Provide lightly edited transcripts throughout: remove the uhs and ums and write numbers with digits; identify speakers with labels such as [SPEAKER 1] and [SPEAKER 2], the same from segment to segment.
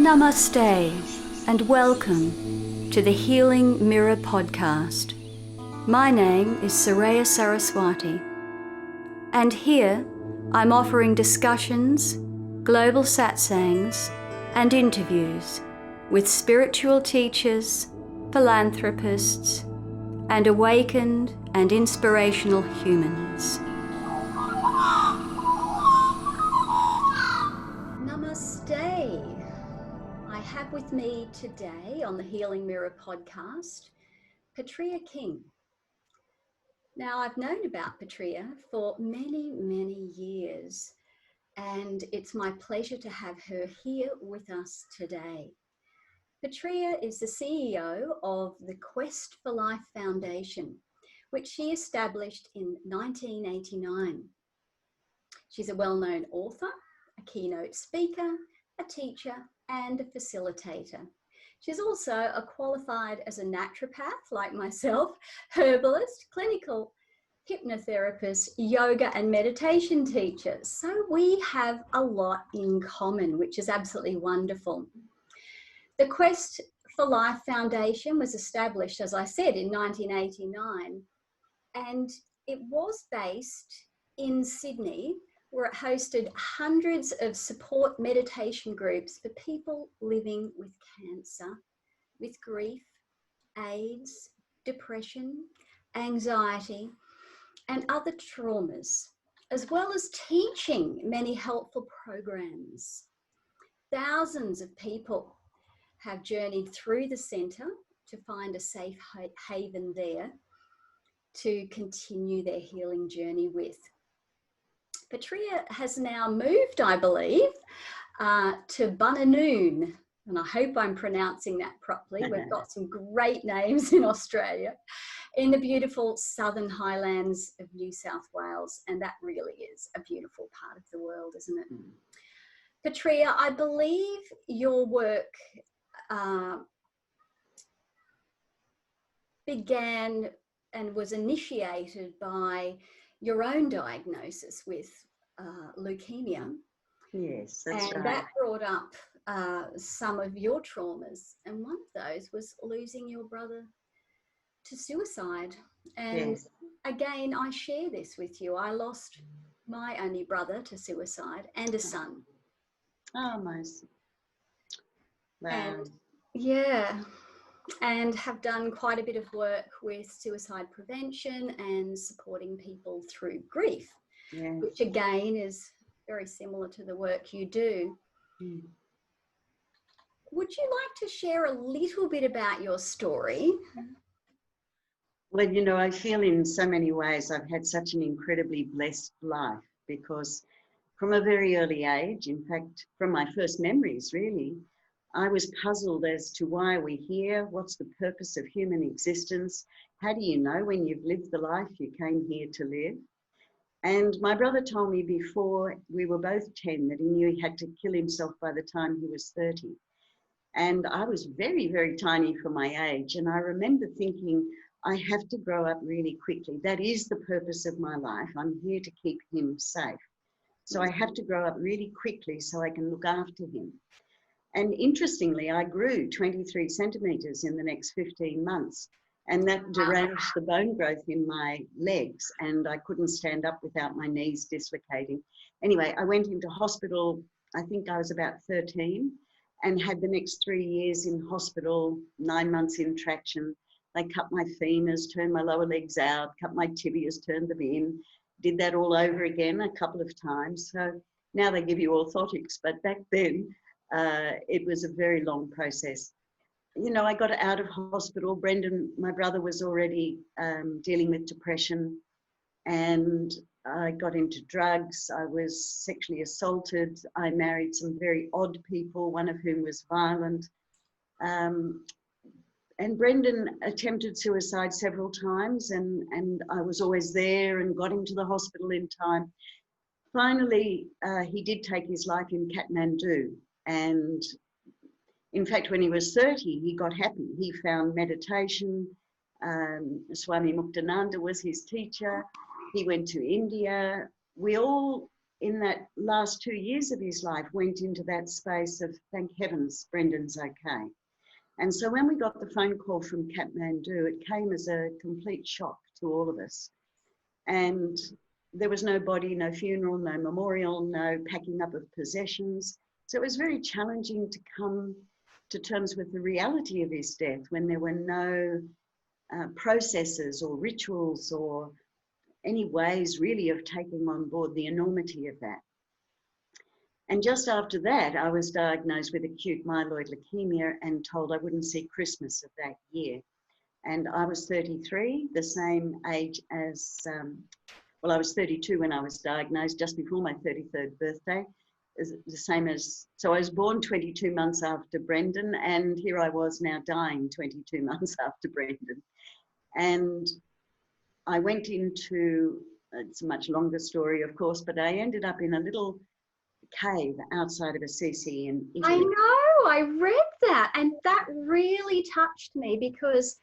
[SPEAKER 1] Namaste and welcome to the Healing Mirror podcast. My name is Soraya Saraswati, and here I'm offering discussions, global satsangs, and interviews with spiritual teachers, philanthropists, and awakened and inspirational humans. Namaste. I have with me today on the Healing Mirror podcast, Petrea King. Now, I've known about Petrea for many, many years, and it's my pleasure to have her here with us today. Petrea is the CEO of the Quest for Life Foundation, which she established in 1989. She's a well-known author, a keynote speaker, a teacher, and a facilitator. She's also a qualified as a naturopath like myself, herbalist, clinical hypnotherapist, yoga and meditation teacher. So we have a lot in common, which is absolutely wonderful. The Quest for Life Foundation was established, as I said, in 1989, and it was based in Sydney, where it hosted hundreds of support meditation groups for people living with cancer, with grief, AIDS, depression, anxiety, and other traumas, as well as teaching many helpful programs. Thousands of people have journeyed through the centre to find a safe haven there to continue their healing journey with. Petrea has now moved, I believe, to Bunanoon, and I hope I'm pronouncing that properly. We've got some great names in Australia, in the beautiful Southern Highlands of New South Wales, and that really is a beautiful part of the world, isn't it? Petrea, I believe your work began and was initiated by your own diagnosis with leukemia.
[SPEAKER 2] Yes, that's right.
[SPEAKER 1] And that brought up some of your traumas. And one of those was losing your brother to suicide. And
[SPEAKER 2] Yes.
[SPEAKER 1] Again, I share this with you. I lost my only brother to suicide and a son.
[SPEAKER 2] Oh, mercy. Wow.
[SPEAKER 1] And yeah, and have done quite a bit of work with suicide prevention and supporting people through grief,
[SPEAKER 2] Yes.
[SPEAKER 1] which again is very similar to the work you do. Would you like to share a little bit about your story?
[SPEAKER 2] Well, you know, I feel in so many ways I've had such an incredibly blessed life, because from a very early age, in fact, from my first memories, really, I was puzzled as to why we're here, what's the purpose of human existence, how do you know when you've lived the life you came here to live? And my brother told me before we were both 10 that he knew he had to kill himself by the time he was 30. And I was very, very tiny for my age. And I remember thinking, I have to grow up really quickly. That is the purpose of my life. I'm here to keep him safe. So I have to grow up really quickly so I can look after him. And interestingly, I grew 23 centimeters in the next 15 months. And that deranged the bone growth in my legs, and I couldn't stand up without my knees dislocating. Anyway, I went into hospital, I think I was about 13, and had the next 3 years in hospital, 9 months in traction. They cut my femurs, turned my lower legs out, cut my tibias, turned them in, did that all over again a couple of times. So now they give you orthotics, but back then it was a very long process. You know, I got out of hospital. Brendan, my brother, was already dealing with depression, and I got into drugs. I was sexually assaulted. I married some very odd people, one of whom was violent. And Brendan attempted suicide several times, and I was always there and got him to the hospital in time. Finally, he did take his life in Kathmandu, and in fact, when he was 30, he got happy. He found meditation. Swami Muktananda was his teacher. He went to India. We all in that last 2 years of his life, went into that space of, thank heavens, Brendan's okay. And so when we got the phone call from Kathmandu, it came as a complete shock to all of us. And there was no body, no funeral, no memorial, no packing up of possessions. So it was very challenging to come to terms with the reality of his death when there were no processes or rituals or any ways really of taking on board the enormity of that. And just after that, I was diagnosed with acute myeloid leukemia and told I wouldn't see Christmas of that year. And I was 33, the same age as, well, I was 32 when I was diagnosed, just before my 33rd birthday. The same as, so I was born 22 months after Brendan, and here I was now dying 22 months after Brendan. And I went into, it's a much longer story, of course, but I ended up in a little cave outside of Assisi in Italy.
[SPEAKER 1] I know, I read that, and that really touched me, because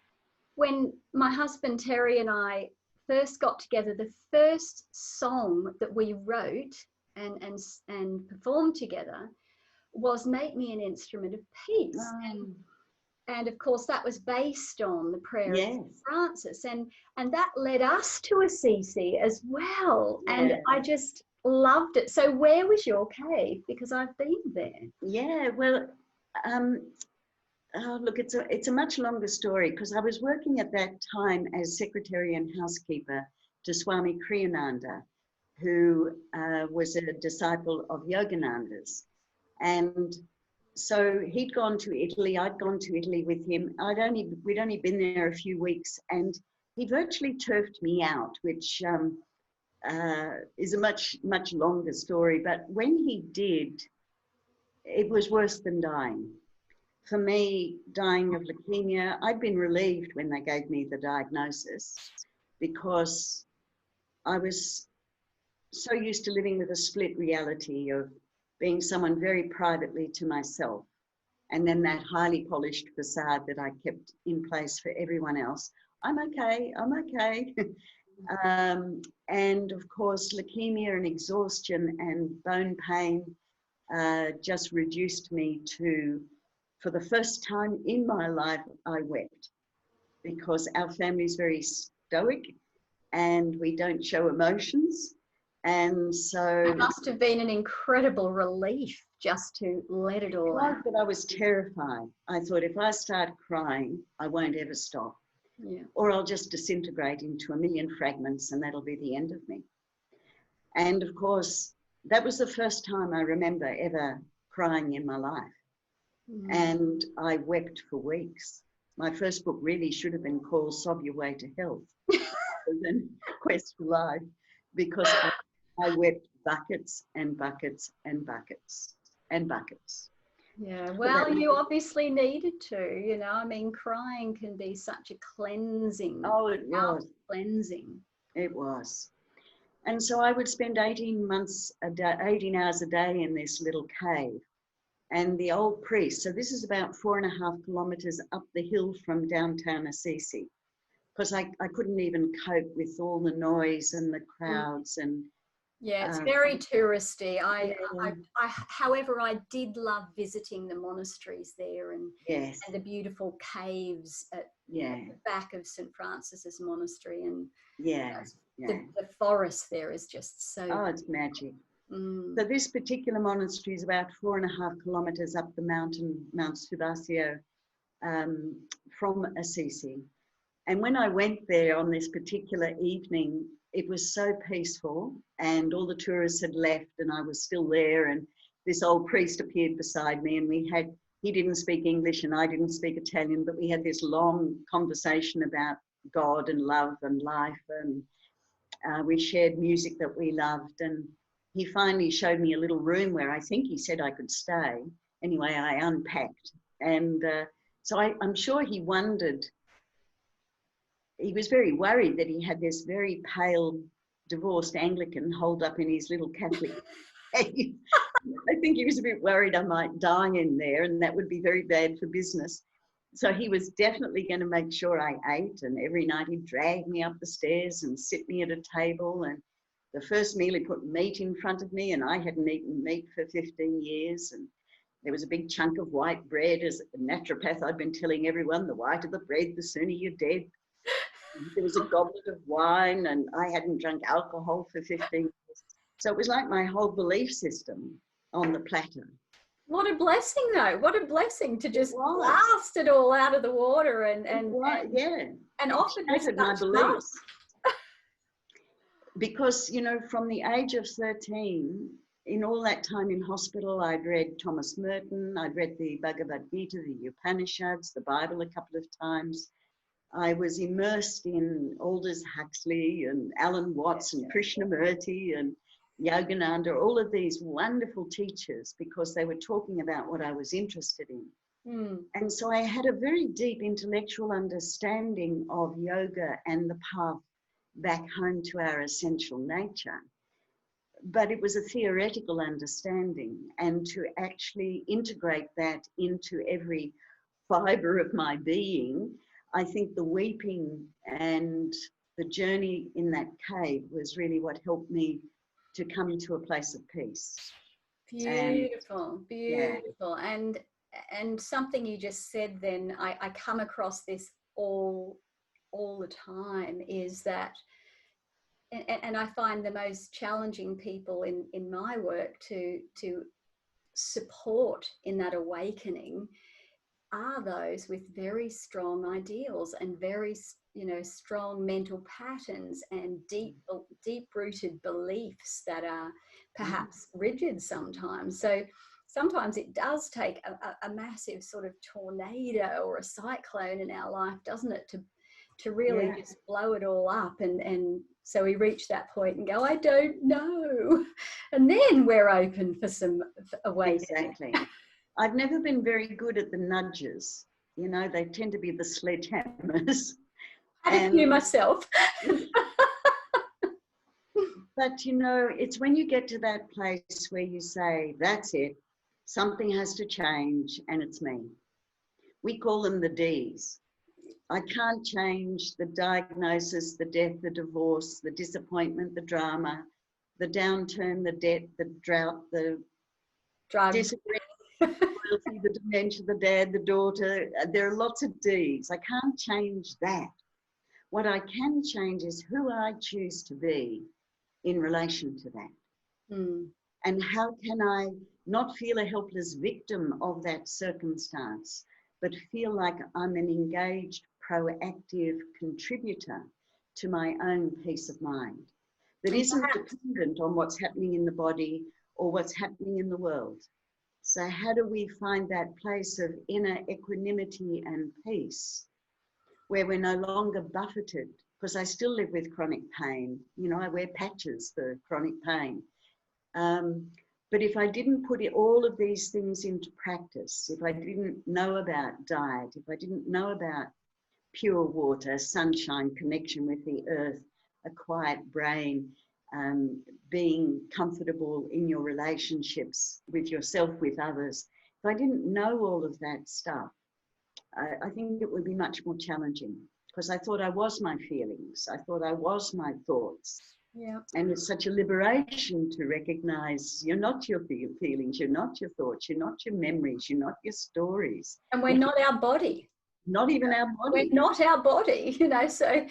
[SPEAKER 1] when my husband Terry and I first got together, the first song that we wrote and performed together was Make Me an Instrument of Peace. And of course that was based on the prayer of St. Francis, and that led us to Assisi as well. And I just loved it. So where was your cave? Because I've been there.
[SPEAKER 2] Yeah, well, look, it's a much longer story, because I was working at that time as secretary and housekeeper to Swami Kriyananda, who was a disciple of Yogananda's. And so he'd gone to Italy, I'd gone to Italy with him. We'd only been there a few weeks, and he virtually turfed me out, which is a much, much longer story. But when he did, it was worse than dying. For me, dying of leukemia, I'd been relieved when they gave me the diagnosis, because I was so used to living with a split reality of being someone very privately to myself, and then that highly polished facade that I kept in place for everyone else. I'm okay, I'm okay. And of course, leukemia and exhaustion and bone pain just reduced me to, for the first time in my life, I wept, because our family is very stoic and we don't show emotions. And so
[SPEAKER 1] it must have been an incredible relief just to let it all out.
[SPEAKER 2] But I was terrified. I thought, if I start crying, I won't ever stop.
[SPEAKER 1] Yeah.
[SPEAKER 2] Or I'll just disintegrate into a million fragments, and that'll be the end of me. And of course, that was the first time I remember ever crying in my life. And I wept for weeks. My first book really should have been called Sob Your Way to Health, rather than Quest for Life, because I wept buckets and buckets and buckets and buckets.
[SPEAKER 1] Yeah, well, you obviously needed to, you know, I mean, crying can be such a cleansing.
[SPEAKER 2] Oh, it was.
[SPEAKER 1] Cleansing.
[SPEAKER 2] It was. And so I would spend 18 hours a day in this little cave. And the old priest, so this is about 4.5 kilometers up the hill from downtown Assisi, because I couldn't even cope with all the noise and the crowds. And
[SPEAKER 1] yeah, it's very touristy. However, I did love visiting the monasteries there and the beautiful caves at the back of St. Francis's monastery, and the forest there is just so.
[SPEAKER 2] Oh, it's magic. So this particular monastery is about 4.5 kilometers up the mountain, Mount Subasio, from Assisi. And when I went there on this particular evening, it was so peaceful, and all the tourists had left and I was still there, and this old priest appeared beside me, and he didn't speak English and I didn't speak Italian, but we had this long conversation about God and love and life, and we shared music that we loved. And he finally showed me a little room where I think he said I could stay. Anyway, I unpacked. And so I'm sure he wondered, he was very worried that he had this very pale, divorced Anglican holed up in his little Catholic cave. I think he was a bit worried I might die in there, and that would be very bad for business. So he was definitely going to make sure I ate, and every night he'd drag me up the stairs and sit me at a table. And the first meal he put meat in front of me, and I hadn't eaten meat for 15 years. And there was a big chunk of white bread. As a naturopath, I'd been telling everyone, the whiter the bread, the sooner you're dead. There was a goblet of wine, and I hadn't drunk alcohol for 15 years. So it was like my whole belief system on the platter.
[SPEAKER 1] What a blessing, though. What a blessing to just blast it all out of the water and often with
[SPEAKER 2] my
[SPEAKER 1] such
[SPEAKER 2] beliefs.
[SPEAKER 1] love.
[SPEAKER 2] Because, you know, from the age of 13, in all that time in hospital, I'd read Thomas Merton, I'd read the Bhagavad Gita, the Upanishads, the Bible a couple of times. I was immersed in Aldous Huxley and Alan Watts and Krishnamurti and Yogananda, all of these wonderful teachers, because they were talking about what I was interested in. And so I had a very deep intellectual understanding of yoga and the path back home to our essential nature. But it was a theoretical understanding, and to actually integrate that into every fiber of my being, I think the weeping and the journey in that cave was really what helped me to come to a place of peace.
[SPEAKER 1] Beautiful. And something you just said then, I come across this all the time, is that, and I find the most challenging people in my work to support in that awakening are those with very strong ideals and very, you know, strong mental patterns and deep-rooted beliefs that are perhaps rigid sometimes. So sometimes it does take a massive sort of tornado or a cyclone in our life, doesn't it, to really just blow it all up. And so we reach that point and go, I don't know. And then we're open for some awakening.
[SPEAKER 2] Exactly. I've never been very good at the nudges. You know, they tend to be the sledgehammers.
[SPEAKER 1] I had to do myself.
[SPEAKER 2] But, you know, it's when you get to that place where you say, that's it, something has to change, and it's me. We call them the Ds. I can't change the diagnosis, the death, the divorce, the disappointment, the drama, the downturn, the debt, the drought, the disagreement, the dementia, the dad, the daughter. There are lots of Ds. I can't change that. What I can change is who I choose to be in relation to that. And how can I not feel a helpless victim of that circumstance, but feel like I'm an engaged, proactive contributor to my own peace of mind that isn't dependent on what's happening in the body or what's happening in the world. So how do we find that place of inner equanimity and peace where we're no longer buffeted? Because I still live with chronic pain. You know, I wear patches for chronic pain. But if I didn't put all of these things into practice, if I didn't know about diet, if I didn't know about pure water, sunshine, connection with the earth, a quiet brain, being comfortable in your relationships with yourself, with others, if I didn't know all of that stuff, I think it would be much more challenging, because I thought I was my feelings. I thought I was my thoughts.
[SPEAKER 1] Yeah.
[SPEAKER 2] And it's such a liberation to recognize you're not your feelings, you're not your thoughts, you're not your memories, you're not your stories.
[SPEAKER 1] And we're not our body.
[SPEAKER 2] Not even our body.
[SPEAKER 1] We're not our body, you know, so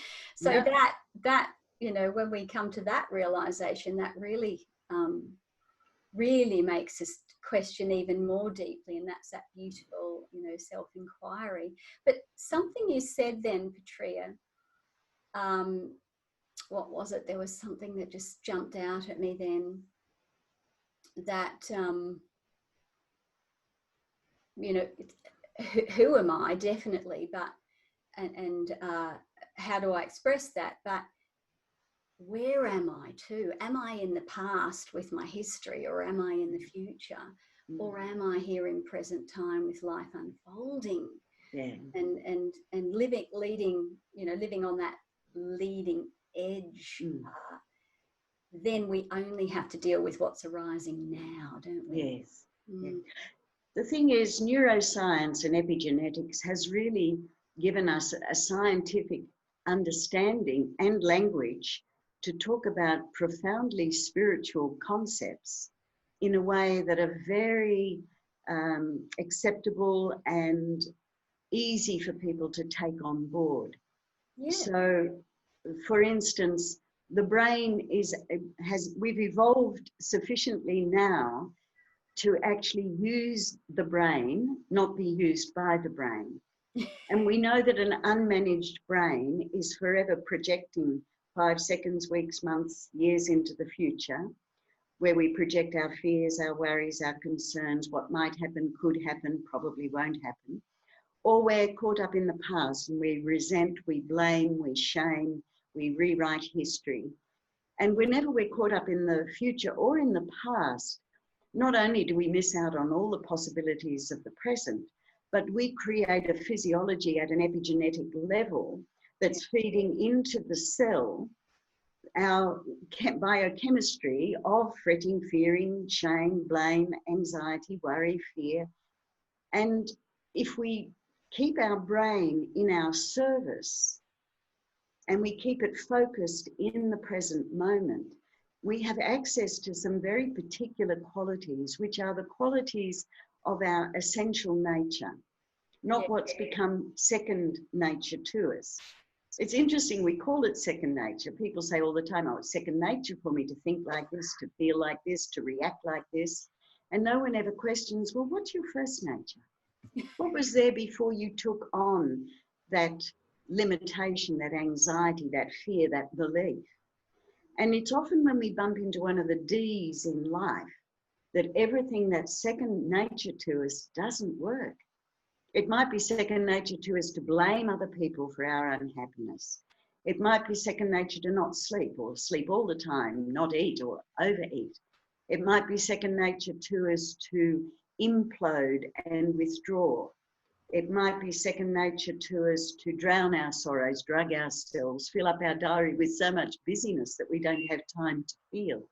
[SPEAKER 1] that, you know, when we come to that realization, that really, really makes us question even more deeply, and that's that beautiful, you know, self-inquiry. But something you said then, Petrea, what was it? There was something that just jumped out at me then, that, you know, who am I? Definitely, but, and how do I express that? But where am I too? Am I in the past with my history, or am I in the future? Or am I here in present time with life unfolding?
[SPEAKER 2] Yeah.
[SPEAKER 1] And living on that leading edge. Then we only have to deal with what's arising now, don't we?
[SPEAKER 2] Yes. Yeah. The thing is, neuroscience and epigenetics has really given us a scientific understanding and language to talk about profoundly spiritual concepts in a way that are very acceptable and easy for people to take on board.
[SPEAKER 1] Yeah.
[SPEAKER 2] So, for instance, the brain we've evolved sufficiently now to actually use the brain, not be used by the brain. And we know that an unmanaged brain is forever projecting 5 seconds, weeks, months, years into the future, where we project our fears, our worries, our concerns, what might happen, could happen, probably won't happen. Or we're caught up in the past and we resent, we blame, we shame, we rewrite history. And whenever we're caught up in the future or in the past, not only do we miss out on all the possibilities of the present, but we create a physiology at an epigenetic level that's feeding into the cell our biochemistry of fretting, fearing, shame, blame, anxiety, worry, fear. And if we keep our brain in our service and we keep it focused in the present moment, we have access to some very particular qualities, which are the qualities of our essential nature, not what's become second nature to us. It's interesting, we call it second nature. People say all the time, oh, it's second nature for me to think like this, to feel like this, to react like this. And no one ever questions, well, what's your first nature? What was there before you took on that limitation, that anxiety, that fear, that belief? And it's often when we bump into one of the D's in life that everything that's second nature to us doesn't work. It might be second nature to us to blame other people for our unhappiness. It might be second nature to not sleep or sleep all the time, not eat or overeat. It might be second nature to us to implode and withdraw. It might be second nature to us to drown our sorrows, drug ourselves, fill up our diary with so much busyness that we don't have time to feel.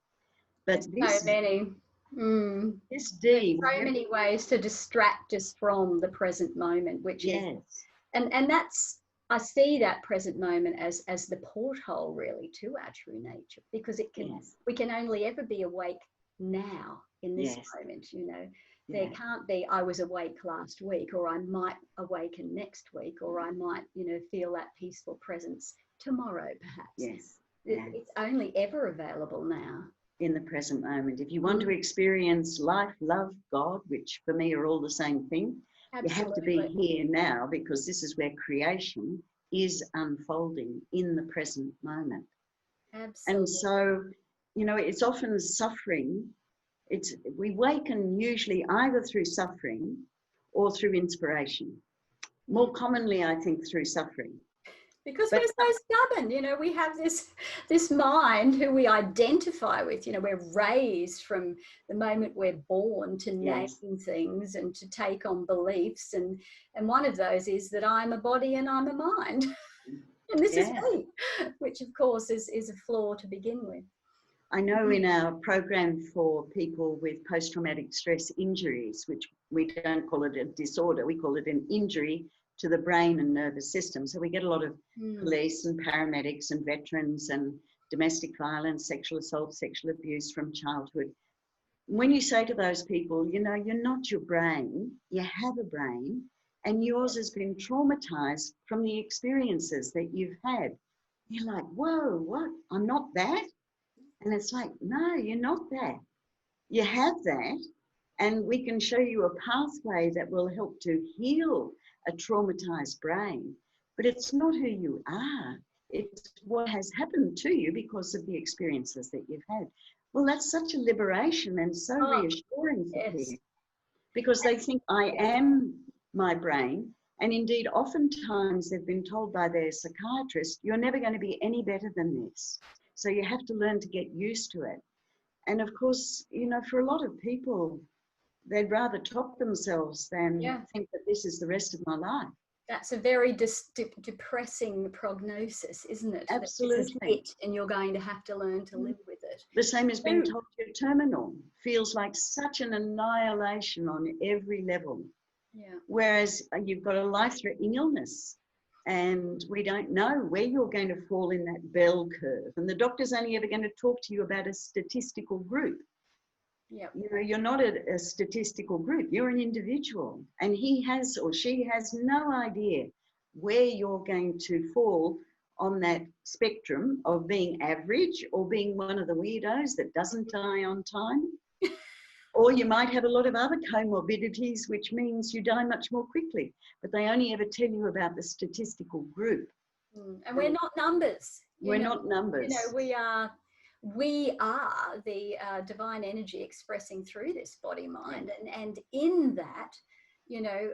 [SPEAKER 2] But this,
[SPEAKER 1] so many.
[SPEAKER 2] This D.
[SPEAKER 1] So many ways to distract us from the present moment, which is, and that's, I see that present moment as the porthole really to our true nature, because it can, we can only ever be awake now in this moment, you know. There can't be, I was awake last week, or I might awaken next week, or I might, you know, feel that peaceful presence tomorrow, perhaps. It's only ever available now.
[SPEAKER 2] In the present moment. If you want to experience life, love, God, which for me are all the same thing, you have to be here now, because this is where creation is unfolding in the present moment.
[SPEAKER 1] Absolutely.
[SPEAKER 2] And so, you know, it's often suffering. We waken usually either through suffering or through inspiration. More commonly, I think, through suffering.
[SPEAKER 1] Because we're so stubborn, you know, we have this mind who we identify with, you know, we're raised from the moment we're born to name things and to take on beliefs. And one of those is that I'm a body and I'm a mind. And this is me, which of course is a flaw to begin with.
[SPEAKER 2] I know in our program for people with post-traumatic stress injuries, which we don't call it a disorder, we call it an injury to the brain and nervous system. So we get a lot of police and paramedics and veterans and domestic violence, sexual assault, sexual abuse from childhood. When you say to those people, you know, you're not your brain, you have a brain, and yours has been traumatized from the experiences that you've had. You're like, whoa, what? I'm not that? And it's like, no, you're not that. You have that, and we can show you a pathway that will help to heal a traumatized brain, but it's not who you are. It's what has happened to you because of the experiences that you've had. Well, that's such a liberation and so reassuring for people, because they think I am my brain. And indeed, oftentimes they've been told by their psychiatrist, you're never going to be any better than this. So you have to learn to get used to it. And of course, you know, for a lot of people, they'd rather top themselves than think that this is the rest of my life.
[SPEAKER 1] That's a very depressing prognosis, isn't it?
[SPEAKER 2] Absolutely.
[SPEAKER 1] It, and you're going to have to learn to live with it.
[SPEAKER 2] The same as being told you're terminal. Feels like such an annihilation on every level.
[SPEAKER 1] Yeah.
[SPEAKER 2] Whereas you've got a life-threatening illness. And we don't know where you're going to fall in that bell curve. And the doctor's only ever going to talk to you about a statistical group.
[SPEAKER 1] Yep.
[SPEAKER 2] You know, you're not a statistical group, you're an individual. And he has or she has no idea where you're going to fall on that spectrum of being average or being one of the weirdos that doesn't die on time. Or you might have a lot of other comorbidities, which means you die much more quickly. But they only ever tell you about the statistical group.
[SPEAKER 1] And we're not numbers.
[SPEAKER 2] We're not numbers.
[SPEAKER 1] You know, we are the divine energy expressing through this body mind, and in that, you know,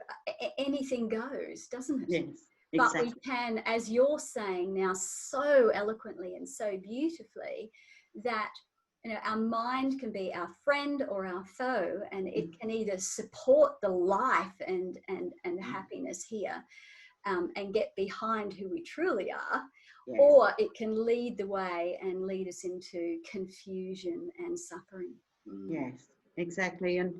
[SPEAKER 1] anything goes, doesn't it?
[SPEAKER 2] Yes,
[SPEAKER 1] but
[SPEAKER 2] exactly.
[SPEAKER 1] we can, as you're saying now so eloquently and so beautifully, that, you know, our mind can be our friend or our foe, and it can either support the life and happiness here, and get behind who we truly are. Yes. Or it can lead the way and lead us into confusion and suffering.
[SPEAKER 2] Yes, exactly. And,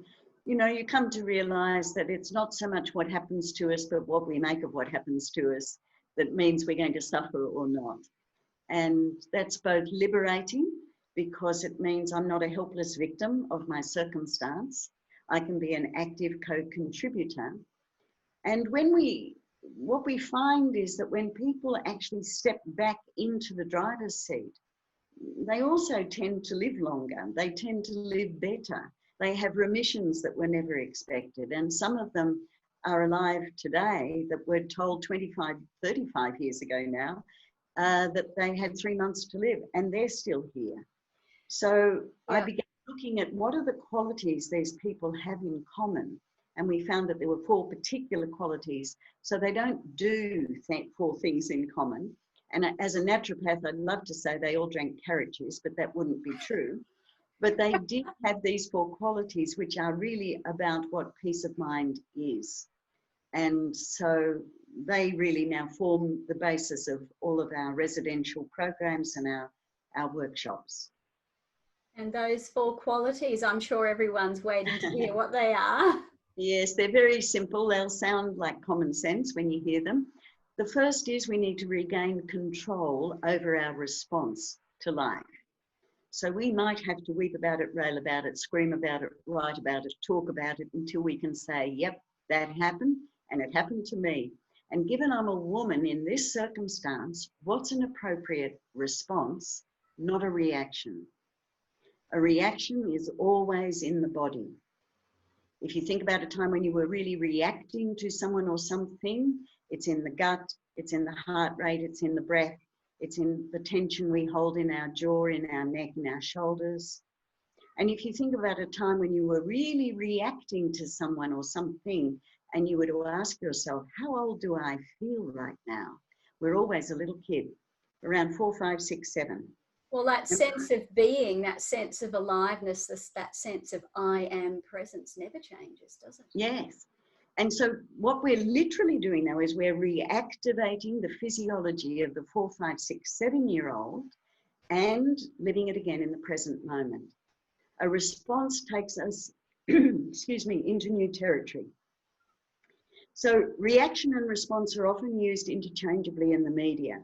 [SPEAKER 2] you know, you come to realize that it's not so much what happens to us, but what we make of what happens to us that means we're going to suffer or not. And that's both liberating, because it means I'm not a helpless victim of my circumstance. I can be an active co-contributor. And what we find is that when people actually step back into the driver's seat, they also tend to live longer. They tend to live better. They have remissions that were never expected. And some of them are alive today that were told 25, 35 years ago now that they had 3 months to live, and they're still here. So I began looking at what are the qualities these people have in common. And we found that there were 4 particular qualities. So they don't do 4 things in common. And as a naturopath, I'd love to say they all drank carrot juice, but that wouldn't be true. But they did have these 4 qualities, which are really about what peace of mind is. And so they really now form the basis of all of our residential programs and our workshops.
[SPEAKER 1] And those 4 qualities, I'm sure everyone's waiting to hear what they are.
[SPEAKER 2] Yes, they're very simple. They'll sound like common sense when you hear them. The first is we need to regain control over our response to life. So we might have to weep about it, rail about it, scream about it, write about it, talk about it until we can say, yep, that happened and it happened to me. And given I'm a woman in this circumstance, what's an appropriate response, not a reaction? A reaction is always in the body. If you think about a time when you were really reacting to someone or something, it's in the gut, it's in the heart rate, it's in the breath, it's in the tension we hold in our jaw, in our neck, in our shoulders. And if you think about a time when you were really reacting to someone or something, and you were to ask yourself, how old do I feel right now? We're always a little kid, around 4, 5, 6, 7.
[SPEAKER 1] Well, that sense of being, that sense of aliveness, that sense of I am presence never changes, does it?
[SPEAKER 2] Yes. And so what we're literally doing now is we're reactivating the physiology of the 4, 5, 6, 7-year-old and living it again in the present moment. A response takes us, excuse me, into new territory. So reaction and response are often used interchangeably in the media.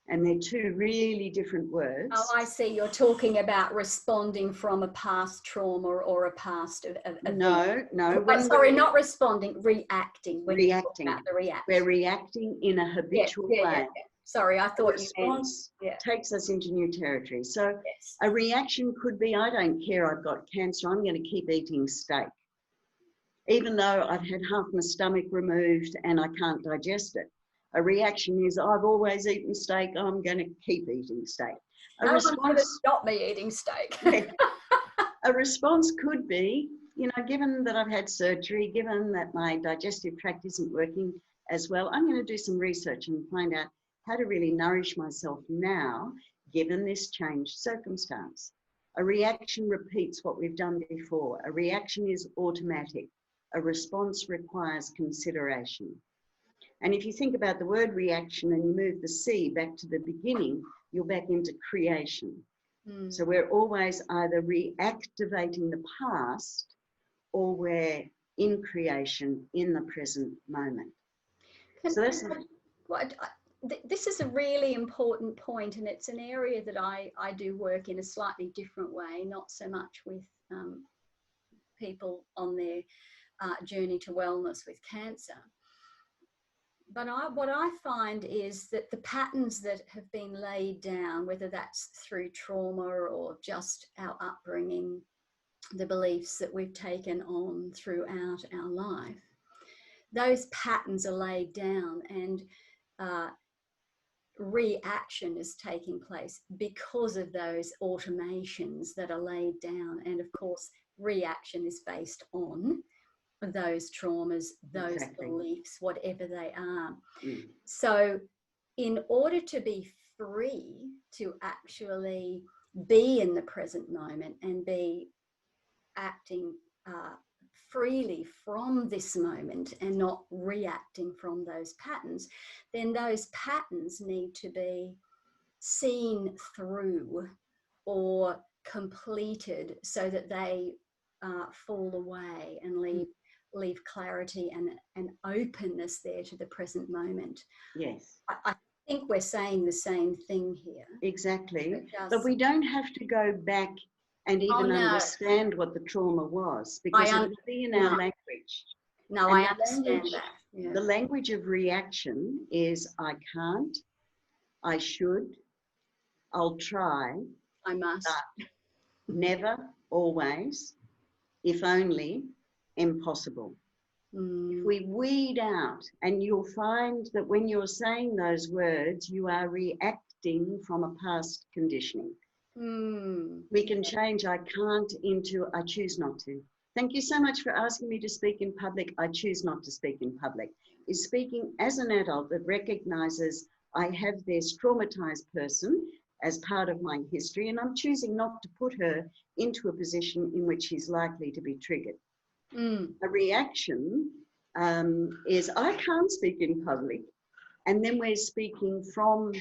[SPEAKER 2] And they're 2 really different words.
[SPEAKER 1] Oh, I see. You're talking about responding from a past trauma or a past event.
[SPEAKER 2] No.
[SPEAKER 1] Sorry, not responding, reacting.
[SPEAKER 2] Reacting.
[SPEAKER 1] About the reaction.
[SPEAKER 2] We're reacting in a habitual way.
[SPEAKER 1] Yeah. Sorry, I thought
[SPEAKER 2] response takes us into new territory. So a reaction could be, I don't care, I've got cancer, I'm going to keep eating steak. Even though I've had half my stomach removed and I can't digest it. A reaction is, I've always eaten steak, I'm going to keep eating steak.
[SPEAKER 1] No one's going to stop me eating steak.
[SPEAKER 2] A response could be, you know, given that I've had surgery, given that my digestive tract isn't working as well, I'm going to do some research and find out how to really nourish myself now, given this changed circumstance. A reaction repeats what we've done before. A reaction is automatic. A response requires consideration. And if you think about the word reaction and you move the C back to the beginning, you're back into creation. So we're always either reactivating the past or we're in creation in the present moment.
[SPEAKER 1] This is a really important point, and it's an area that I do work in a slightly different way, not so much with people on their journey to wellness with cancer. But what I find is that the patterns that have been laid down, whether that's through trauma or just our upbringing, the beliefs that we've taken on throughout our life, those patterns are laid down, and reaction is taking place because of those automations that are laid down. And of course, reaction is based on those traumas, those beliefs, whatever they are. So in order to be free to actually be in the present moment and be acting freely from this moment and not reacting from those patterns, then those patterns need to be seen through or completed so that they fall away and leave clarity and openness there to the present moment.
[SPEAKER 2] Yes.
[SPEAKER 1] I think we're saying the same thing here.
[SPEAKER 2] Exactly. But we don't have to go back and even understand what the trauma was, because it will be in our language.
[SPEAKER 1] No, I understand that.
[SPEAKER 2] Yeah. The language of reaction is I can't, I should, I'll try,
[SPEAKER 1] I must,
[SPEAKER 2] never, always, if only, impossible. If we weed out, and you'll find that when you're saying those words, you are reacting from a past conditioning. We can change I can't into I choose not to. Thank you so much for asking me to speak in public. I choose not to speak in public. Is speaking as an adult that recognizes I have this traumatized person as part of my history, and I'm choosing not to put her into a position in which she's likely to be triggered. A reaction is I can't speak in public, and then we're speaking from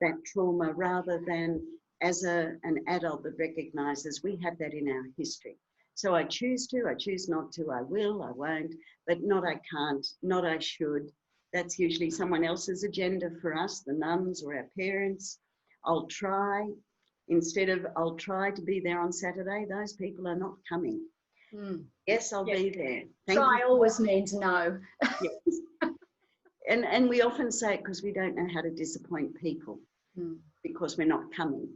[SPEAKER 2] that trauma rather than as an adult that recognizes we have that in our history. So I choose to, I choose not to, I will, I won't, but not I can't, not I should. That's usually someone else's agenda for us, the nuns or our parents. I'll try, instead of I'll try to be there on Saturday, those people are not coming. Yes, I'll be there.
[SPEAKER 1] Try always means no.
[SPEAKER 2] Yes. And we often say it because we don't know how to disappoint people because we're not coming.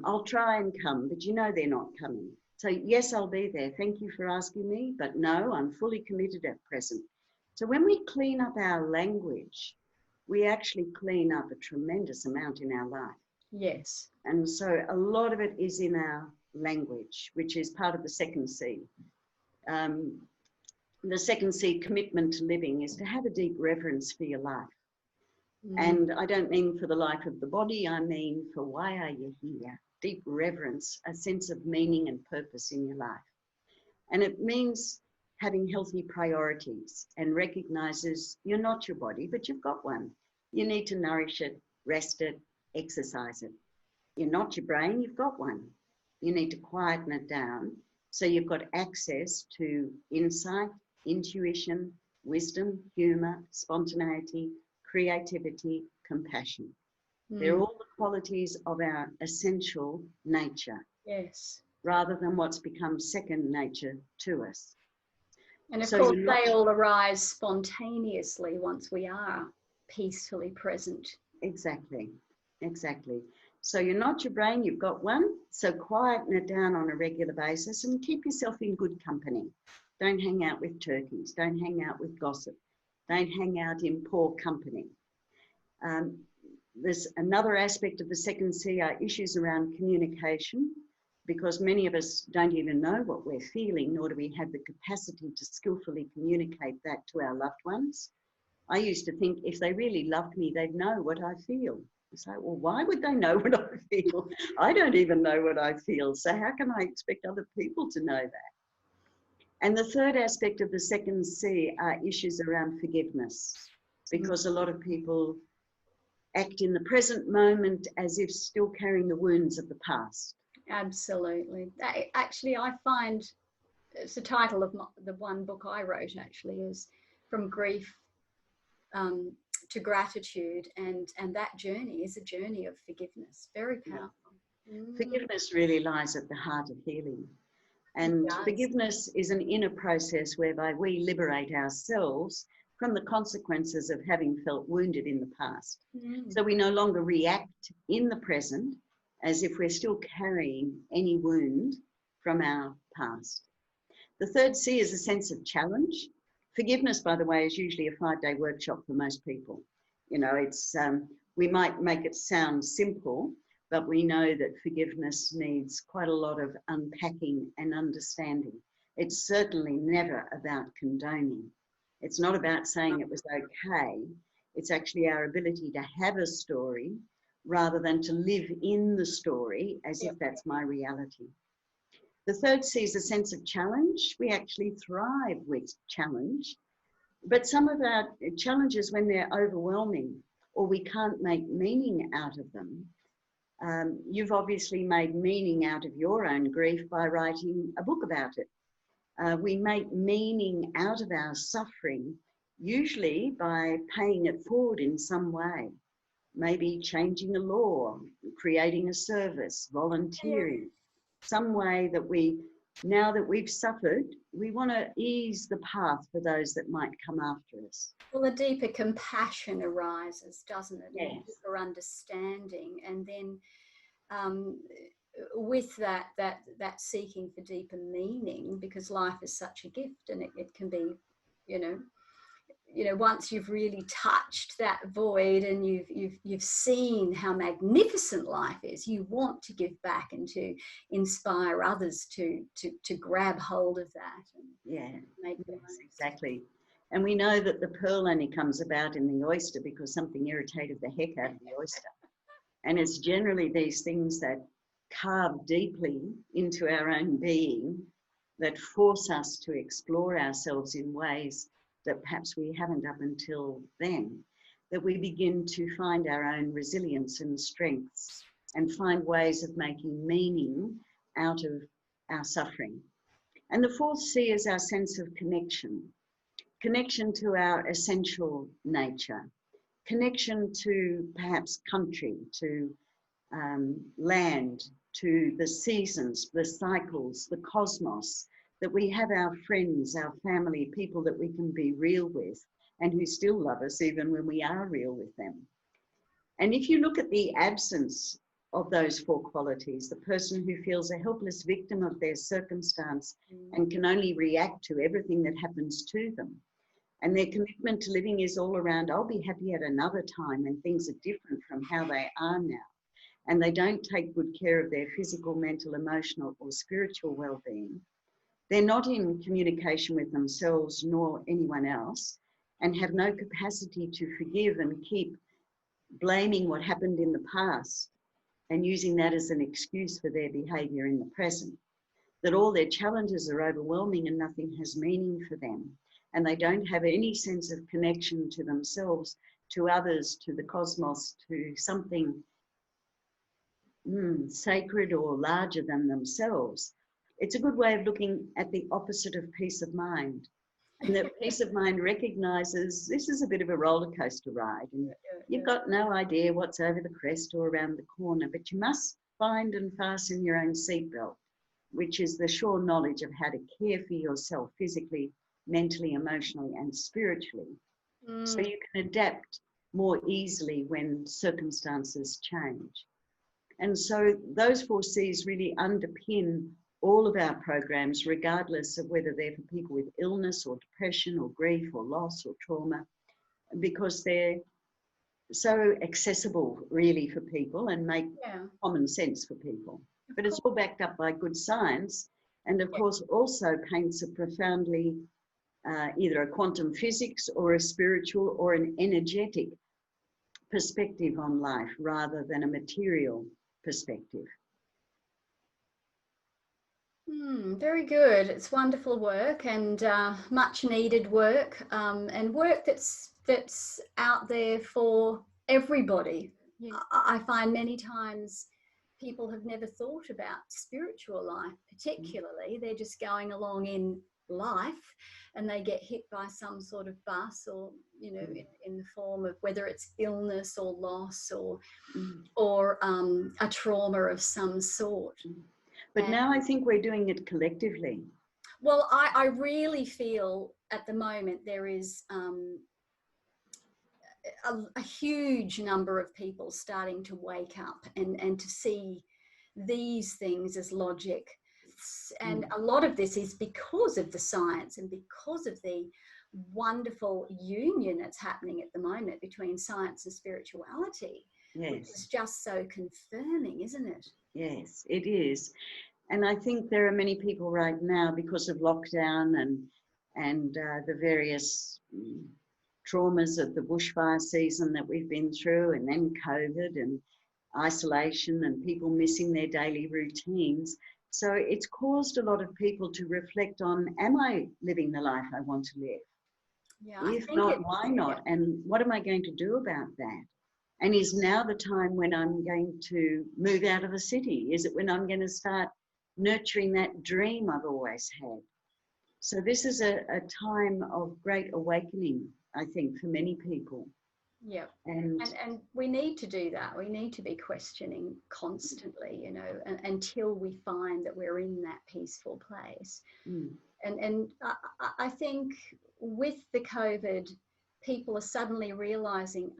[SPEAKER 2] I'll try and come, but you know they're not coming. So yes, I'll be there. Thank you for asking me, but no, I'm fully committed at present. So when we clean up our language, we actually clean up a tremendous amount in our life.
[SPEAKER 1] Yes.
[SPEAKER 2] And so a lot of it is in our language, which is part of the second C. The second C, commitment to living, is to have a deep reverence for your life. And I don't mean for the life of the body, I mean for why are you here? Deep reverence, a sense of meaning and purpose in your life. And it means having healthy priorities and recognizes you're not your body, but you've got one. You need to nourish it, rest it, exercise it. You're not your brain, you've got one. You need to quieten it down so you've got access to insight, intuition, wisdom, humor, spontaneity, creativity, compassion. They're all the qualities of our essential nature.
[SPEAKER 1] Yes.
[SPEAKER 2] Rather than what's become second nature to us.
[SPEAKER 1] And of course, they all arise spontaneously once we are peacefully present.
[SPEAKER 2] Exactly, exactly. So you're not your brain, you've got one. So quieten it down on a regular basis and keep yourself in good company. Don't hang out with turkeys. Don't hang out with gossip. Don't hang out in poor company. There's another aspect of the second C are issues around communication, because many of us don't even know what we're feeling, nor do we have the capacity to skillfully communicate that to our loved ones. I used to think if they really loved me, they'd know what I feel. So, well, why would they know what I feel? I don't even know what I feel. So how can I expect other people to know that? And the third aspect of the second C are issues around forgiveness, because a lot of people act in the present moment as if still carrying the wounds of the past.
[SPEAKER 1] Absolutely. Actually, I find it's the title of the one book I wrote, actually, is From Grief to gratitude, and that journey is a journey of forgiveness. Very powerful.
[SPEAKER 2] Forgiveness really lies at the heart of healing. And forgiveness is an inner process whereby we liberate ourselves from the consequences of having felt wounded in the past. So we no longer react in the present as if we're still carrying any wound from our past. The third C is a sense of challenge. Forgiveness, by the way, is usually a 5-day workshop for most people. You know, it's we might make it sound simple, but we know that forgiveness needs quite a lot of unpacking and understanding. It's certainly never about condoning. It's not about saying it was okay. It's actually our ability to have a story rather than to live in the story as if that's my reality. The third C is a sense of challenge. We actually thrive with challenge, but some of our challenges, when they're overwhelming or we can't make meaning out of them, you've obviously made meaning out of your own grief by writing a book about it. We make meaning out of our suffering, usually by paying it forward in some way, maybe changing a law, creating a service, volunteering, some way that we, now that we've suffered, we want to ease the path for those that might come after us.
[SPEAKER 1] Well, a deeper compassion arises, doesn't it?
[SPEAKER 2] Yes.
[SPEAKER 1] A deeper understanding, and then with that seeking for deeper meaning, because life is such a gift, and it can be, you know, once you've really touched that void and you've seen how magnificent life is, you want to give back and to inspire others to grab hold of that and make the most.
[SPEAKER 2] Exactly. And we know that the pearl only comes about in the oyster because something irritated the heck out of the oyster. And it's generally these things that carve deeply into our own being that force us to explore ourselves in ways that perhaps we haven't up until then, that we begin to find our own resilience and strengths and find ways of making meaning out of our suffering. And the fourth C is our sense of connection to our essential nature, connection to perhaps country, to land, to the seasons, the cycles, the cosmos, that we have our friends, our family, people that we can be real with and who still love us even when we are real with them. And if you look at the absence of those four qualities, the person who feels a helpless victim of their circumstance and can only react to everything that happens to them, and their commitment to living is all around, I'll be happy at another time when things are different from how they are now, and they don't take good care of their physical, mental, emotional, or spiritual well-being, they're not in communication with themselves nor anyone else, and have no capacity to forgive and keep blaming what happened in the past and using that as an excuse for their behaviour in the present. That all their challenges are overwhelming and nothing has meaning for them, and they don't have any sense of connection to themselves, to others, to the cosmos, to something sacred or larger than themselves. It's a good way of looking at the opposite of peace of mind. And that peace of mind recognises this is a bit of a roller coaster ride, and you've got no idea what's over the crest or around the corner, but you must find and fasten your own seatbelt, which is the sure knowledge of how to care for yourself physically, mentally, emotionally, and spiritually, so you can adapt more easily when circumstances change. And so those four C's really underpin all of our programs, regardless of whether they're for people with illness or depression or grief or loss or trauma, because they're so accessible really for people and make common sense for people. But it's all backed up by good science, and of course also paints a profoundly either a quantum physics or a spiritual or an energetic perspective on life rather than a material perspective.
[SPEAKER 1] Very good. It's wonderful work, and much needed work, and work that's out there for everybody. I find many times people have never thought about spiritual life particularly. They're just going along in life, and they get hit by some sort of bus, or in the form of whether it's illness or loss or a trauma of some sort.
[SPEAKER 2] But now I think we're doing it collectively.
[SPEAKER 1] Well, I really feel at the moment there is a huge number of people starting to wake up and to see these things as logic. And a lot of this is because of the science and because of the wonderful union that's happening at the moment between science and spirituality.
[SPEAKER 2] Yes.
[SPEAKER 1] Which is just so confirming, isn't it?
[SPEAKER 2] Yes, it is. And I think there are many people right now, because of lockdown and the various traumas of the bushfire season that we've been through, and then COVID and isolation and people missing their daily routines. So it's caused a lot of people to reflect on, am I living the life I want to live?
[SPEAKER 1] Yeah,
[SPEAKER 2] if not, why not? And what am I going to do about that? And is now the time when I'm going to move out of the city? Is it when I'm going to start nurturing that dream I've always had? So this is a time of great awakening, I think, for many people.
[SPEAKER 1] Yeah, and we need to do that. We need to be questioning constantly, until we find that we're in that peaceful place. And I think with the COVID, people are suddenly realizing,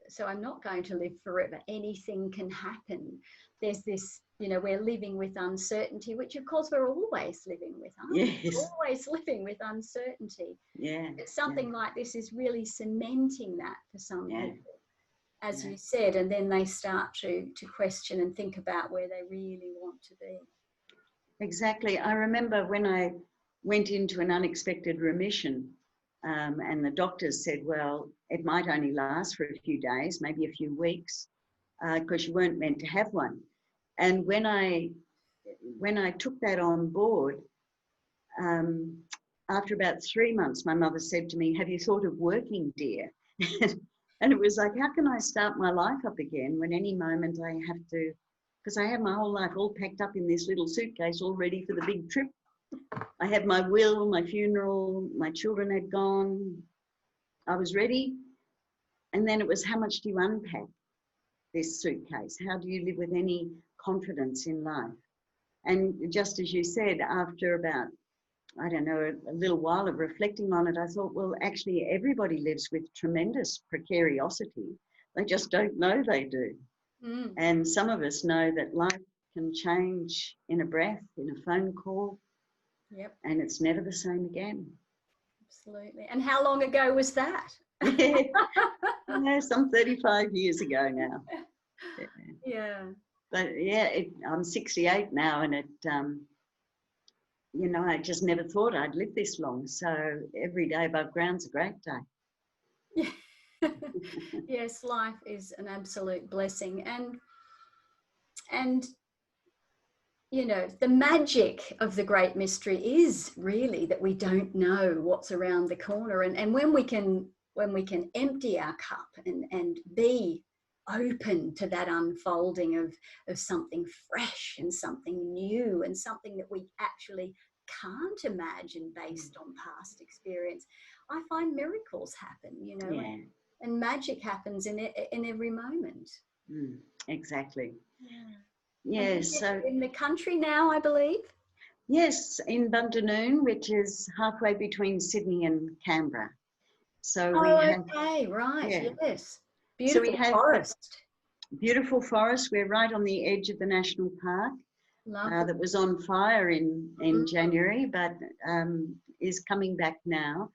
[SPEAKER 1] so I'm not going to live forever. Anything can happen. There's this, we're living with uncertainty, which of course we're always living with.
[SPEAKER 2] Yes.
[SPEAKER 1] We're always living with uncertainty.
[SPEAKER 2] Yeah.
[SPEAKER 1] But something like this is really cementing that for some people, as you said, and then they start to question and think about where they really want to be.
[SPEAKER 2] Exactly. I remember when I went into an unexpected remission, and the doctors said, well, it might only last for a few days, maybe a few weeks, because you weren't meant to have one. And when I took that on board, after about 3 months, my mother said to me, have you thought of working, dear? And it was like, how can I start my life up again when any moment I have to, because I had my whole life all packed up in this little suitcase all ready for the big trip. I had my will, my funeral, my children had gone. I was ready. And then it was, how much do you unpack this suitcase? How do you live with any confidence in life? And just as you said, after about, I don't know, a little while of reflecting on it, I thought, well, actually, everybody lives with tremendous precariosity. They just don't know they do. And some of us know that life can change in a breath, in a phone call.
[SPEAKER 1] Yep.
[SPEAKER 2] And it's never the same again.
[SPEAKER 1] Absolutely. And how long ago was that?
[SPEAKER 2] Some 35 years ago now.
[SPEAKER 1] Yeah.
[SPEAKER 2] But I'm 68 now, and it, I just never thought I'd live this long. So every day above ground's a great day.
[SPEAKER 1] Yes, life is an absolute blessing. And the magic of the great mystery is really that we don't know what's around the corner. And when we can empty our cup and be open to that unfolding of something fresh and something new and something that we actually can't imagine based on past experience, I find miracles happen, and magic happens in every moment.
[SPEAKER 2] Exactly.
[SPEAKER 1] Yeah.
[SPEAKER 2] Yes. So
[SPEAKER 1] in the country now, I believe.
[SPEAKER 2] Yes, in Bundanoon, which is halfway between Sydney and Canberra. So
[SPEAKER 1] okay, right. Yeah. Yes. Beautiful forest.
[SPEAKER 2] Beautiful forest. We're right on the edge of the national park. That was on fire in January, but is coming back now.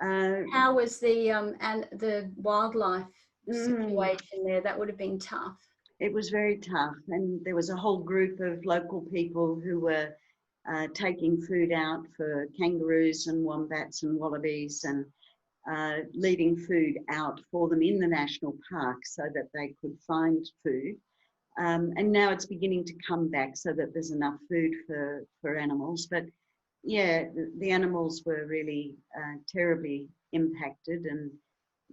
[SPEAKER 1] How was the wildlife situation there? That would have been tough.
[SPEAKER 2] It was very tough, and there was a whole group of local people who were taking food out for kangaroos and wombats and wallabies, and leaving food out for them in the national park so that they could find food. And now it's beginning to come back so that there's enough food for animals. But yeah, the animals were really terribly impacted, and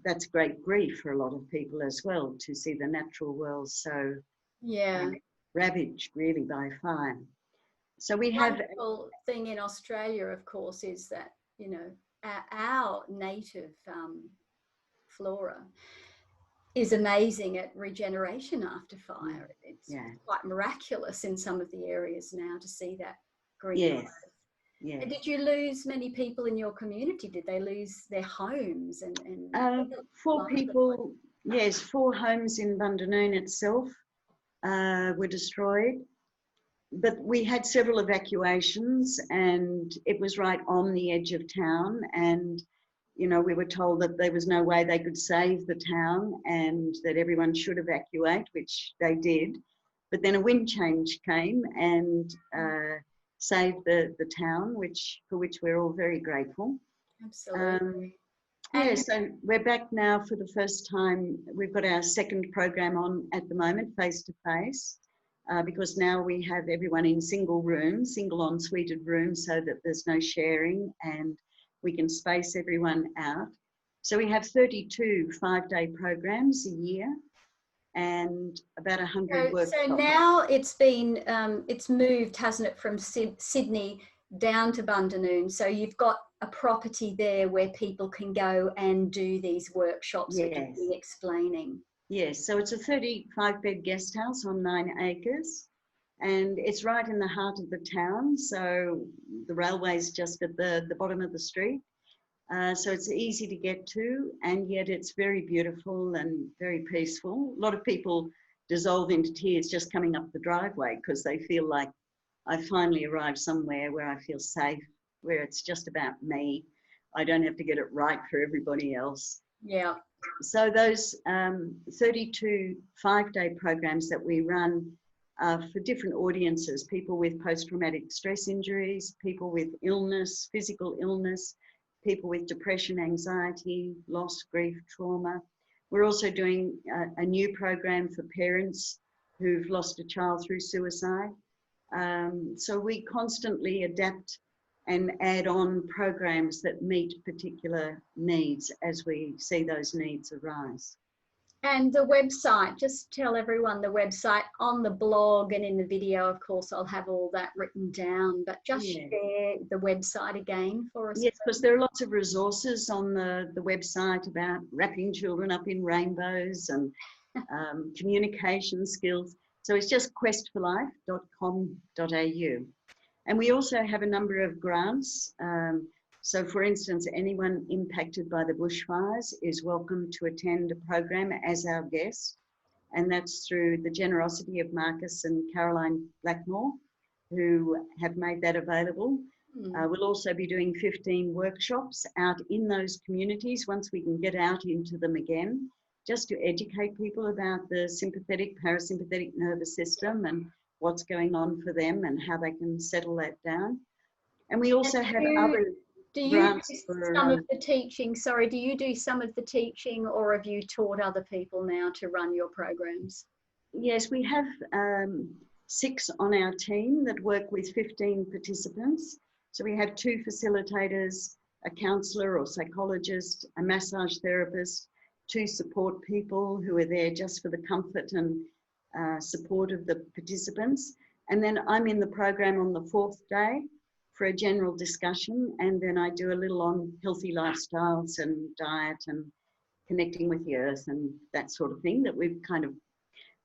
[SPEAKER 2] that's great grief for a lot of people as well, to see the natural world so ravaged really by fire. So we have...
[SPEAKER 1] wonderful thing in Australia, of course, is that, you know, our native flora is amazing at regeneration after fire. It's quite miraculous in some of the areas now to see that green growth.
[SPEAKER 2] Yeah.
[SPEAKER 1] And did you lose many people in your community? Did they lose their homes? And
[SPEAKER 2] 4 people, yes, 4 homes in Bundanoon itself were destroyed. But we had several evacuations, and it was right on the edge of town. And, you know, we were told that there was no way they could save the town and that everyone should evacuate, which they did. But then a wind change came and saved the town, for which we're all very grateful.
[SPEAKER 1] Absolutely.
[SPEAKER 2] So we're back now for the first time. We've got our second program on at the moment, face-to-face, because now we have everyone in single en-suited rooms, so that there's no sharing and we can space everyone out. So we have 32 5-day programs a year and about 100 workshops.
[SPEAKER 1] So now it's been, it's moved, hasn't it, from Sydney down to Bundanoon. So you've got a property there where people can go and do these workshops that you've been explaining.
[SPEAKER 2] Yes, so it's a 35-bed guest house on 9 acres, and it's right in the heart of the town. So the railway's just at the bottom of the street. So it's easy to get to, and yet it's very beautiful and very peaceful. A lot of people dissolve into tears just coming up the driveway because they feel like I finally arrived somewhere where I feel safe, where it's just about me. I don't have to get it right for everybody else.
[SPEAKER 1] Yeah.
[SPEAKER 2] So those 32 5-day programs that we run are for different audiences: people with post-traumatic stress injuries, people with illness, physical illness, people with depression, anxiety, loss, grief, trauma. We're also doing a new program for parents who've lost a child through suicide. So we constantly adapt and add on programs that meet particular needs as we see those needs arise.
[SPEAKER 1] And the website, just tell everyone the website on the blog and in the video. Of course, I'll have all that written down, but just share the website again for us.
[SPEAKER 2] Yes, because there are lots of resources on the website about wrapping children up in rainbows and communication skills. So it's just questforlife.com.au. And we also have a number of grants. So for instance, anyone impacted by the bushfires is welcome to attend a program as our guest. And that's through the generosity of Marcus and Caroline Blackmore, who have made that available. We'll also be doing 15 workshops out in those communities once we can get out into them again, just to educate people about the sympathetic, parasympathetic nervous system and what's going on for them and how they can settle that down. And we also have other grants for...
[SPEAKER 1] some of the teaching, sorry, do you do some of the teaching, or have you taught other people now to run your programs?
[SPEAKER 2] Yes, we have 6 on our team that work with 15 participants. So we have 2 facilitators, a counsellor or psychologist, a massage therapist, 2 support people who are there just for the comfort and support of the participants. And then I'm in the program on the 4th day for a general discussion, and then I do a little on healthy lifestyles and diet and connecting with the earth and that sort of thing that we've kind of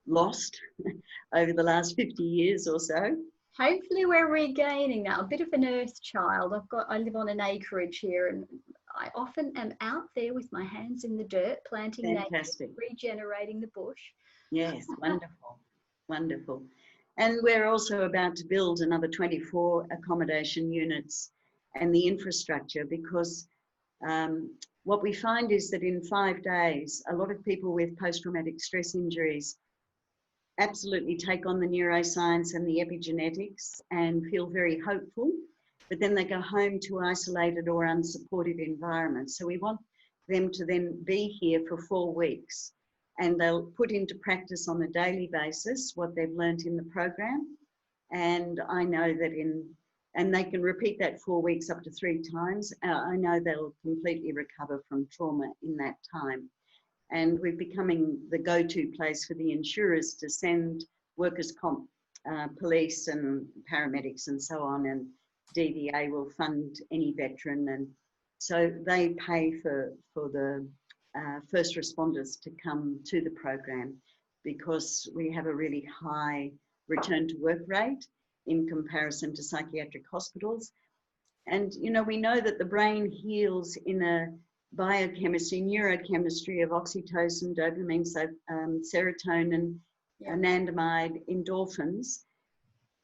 [SPEAKER 2] lost over the last 50 years or so.
[SPEAKER 1] Hopefully we're regaining that. A bit of an earth child. I live on an acreage here, and I often am out there with my hands in the dirt, planting native, regenerating the bush.
[SPEAKER 2] Yes, wonderful, wonderful. And we're also about to build another 24 accommodation units and the infrastructure, because what we find is that in 5 days, a lot of people with post-traumatic stress injuries absolutely take on the neuroscience and the epigenetics and feel very hopeful, but then they go home to isolated or unsupportive environments. So we want them to then be here for 4 weeks, and they'll put into practice on a daily basis what they've learned in the program. And I know that and they can repeat that 4 weeks up to 3 times. I know they'll completely recover from trauma in that time. And we're becoming the go-to place for the insurers to send workers' comp police and paramedics and so on, and DVA will fund any veteran, and so they pay for the first responders to come to the program, because we have a really high return to work rate in comparison to psychiatric hospitals. And, you know, we know that the brain heals in a biochemistry, neurochemistry of oxytocin, dopamine, serotonin, anandamide, endorphins.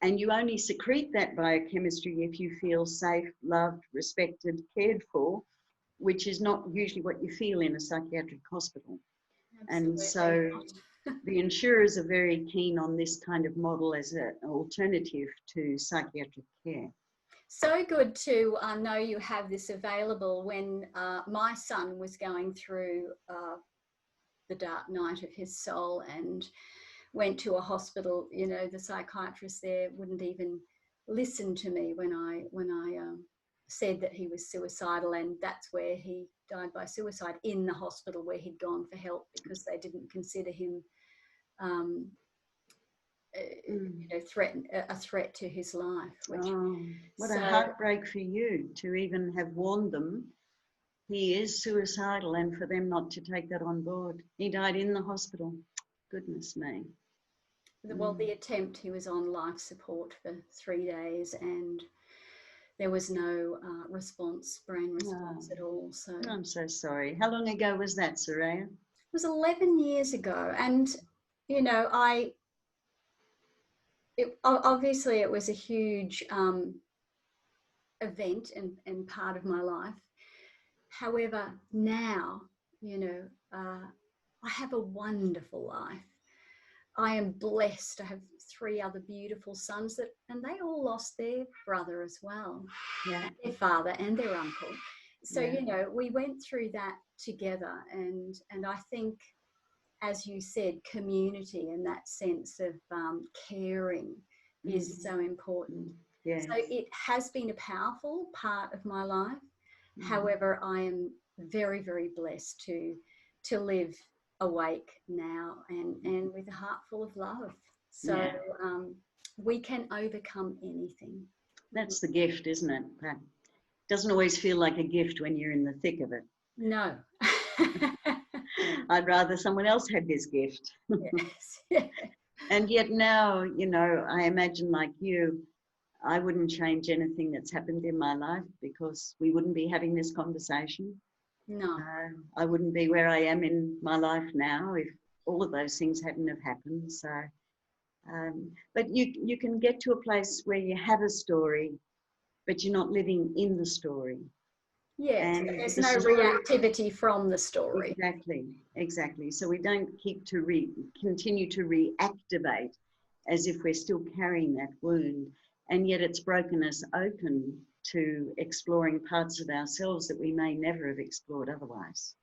[SPEAKER 2] And you only secrete that biochemistry if you feel safe, loved, respected, cared for, which is not usually what you feel in a psychiatric hospital. Absolutely. And so the insurers are very keen on this kind of model as an alternative to psychiatric care.
[SPEAKER 1] So good to know you have this available. When my son was going through the dark night of his soul and went to a hospital, you know, the psychiatrist there wouldn't even listen to me when I said that he was suicidal, and that's where he died by suicide, in the hospital where he'd gone for help, because they didn't consider him you know, a threat to his life. Which,
[SPEAKER 2] what a heartbreak for you to even have warned them he is suicidal, and for them not to take that on board. He died in the hospital. Goodness me.
[SPEAKER 1] Well, the attempt, he was on life support for 3 days, and there was no brain response at all. So
[SPEAKER 2] I'm so sorry. How long ago was that, Soraya?
[SPEAKER 1] It was 11 years ago, and you know, obviously it was a huge event and part of my life. However, now, you know, I have a wonderful life. I am blessed. I have 3 other beautiful sons and they all lost their brother as well, their father and their uncle. So, you know, we went through that together, and I think, as you said, community and that sense of caring is so important.
[SPEAKER 2] Yes.
[SPEAKER 1] So it has been a powerful part of my life. However, I am very, very blessed to live awake now and with a heart full of love. So we can overcome anything.
[SPEAKER 2] That's the gift, isn't it? It doesn't always feel like a gift when you're in the thick of it.
[SPEAKER 1] No.
[SPEAKER 2] I'd rather someone else had this gift.
[SPEAKER 1] Yes.
[SPEAKER 2] And yet now, you know, I imagine, like you, I wouldn't change anything that's happened in my life, because we wouldn't be having this conversation.
[SPEAKER 1] No.
[SPEAKER 2] I wouldn't be where I am in my life now if all of those things hadn't have happened. So, but you can get to a place where you have a story, but you're not living in the story.
[SPEAKER 1] Yes, and there's no reactivity from the story.
[SPEAKER 2] Exactly. So we don't continue to reactivate as if we're still carrying that wound, and yet it's broken us open to exploring parts of ourselves that we may never have explored otherwise.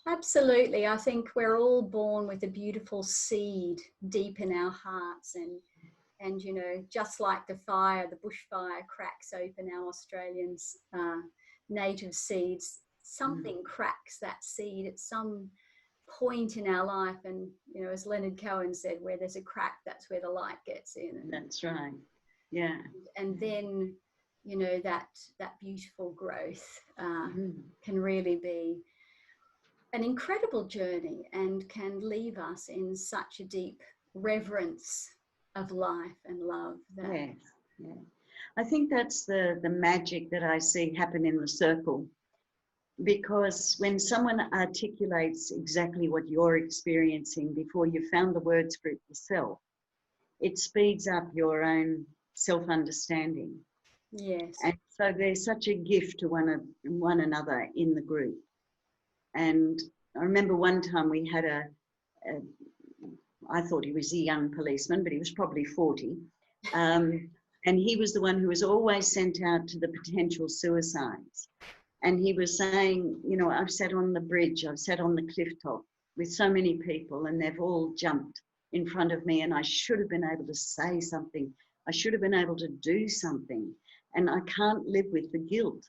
[SPEAKER 1] Absolutely. I think we're all born with a beautiful seed deep in our hearts, and you know, just like the bushfire cracks open our Australian native seeds, something cracks that seed at some point in our life. And you know, as Leonard Cohen said, where there's a crack, that's where the light gets in.
[SPEAKER 2] That's right. Yeah.
[SPEAKER 1] And then, you know, that beautiful growth can really be an incredible journey, and can leave us in such a deep reverence of life and love.
[SPEAKER 2] Yeah. I think that's the magic that I see happen in the circle, because when someone articulates exactly what you're experiencing before you've found the words for it yourself, it speeds up your own self-understanding.
[SPEAKER 1] Yes.
[SPEAKER 2] And so there's such a gift to one another in the group. And I remember one time we had I thought he was a young policeman, but he was probably 40. And he was the one who was always sent out to the potential suicides. And he was saying, you know, I've sat on the bridge, I've sat on the cliff top with so many people, and they've all jumped in front of me, and I should have been able to say something. I should have been able to do something, and I can't live with the guilt.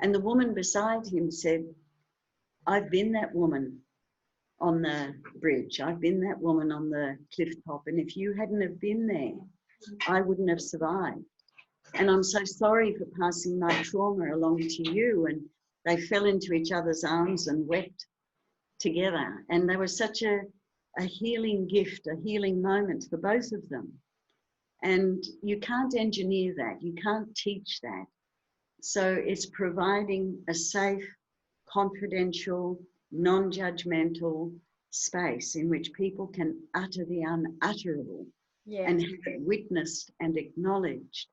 [SPEAKER 2] And the woman beside him said, I've been that woman. on the bridge. I've been that woman on the cliff top, and if you hadn't have been there, I wouldn't have survived. And I'm so sorry for passing my trauma along to you. And they fell into each other's arms and wept together. And there was such a healing gift, a healing moment for both of them. And you can't engineer that. You can't teach that. So it's providing a safe, confidential, non-judgmental space in which people can utter the unutterable and have it witnessed and acknowledged.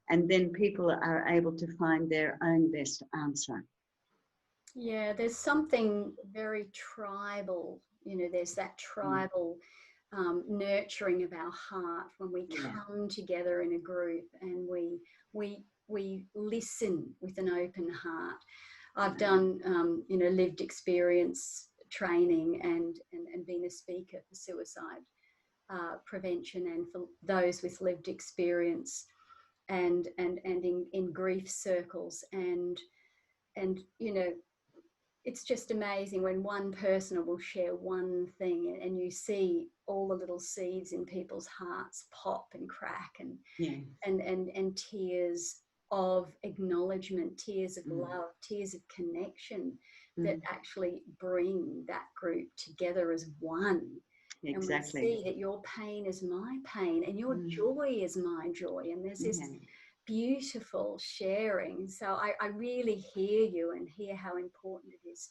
[SPEAKER 2] And then people are able to find their own best answer.
[SPEAKER 1] Yeah, there's something very tribal, there's that tribal nurturing of our heart when we come together in a group and we listen with an open heart. I've done, lived experience training and been a speaker for suicide prevention and for those with lived experience and in grief circles and it's just amazing when one person will share one thing and you see all the little seeds in people's hearts pop and crack and tears of acknowledgement, tears of love, tears of connection that actually bring that group together as one.
[SPEAKER 2] Exactly.
[SPEAKER 1] And we see that your pain is my pain and your joy is my joy. And there's this beautiful sharing. So I really hear you and hear how important it is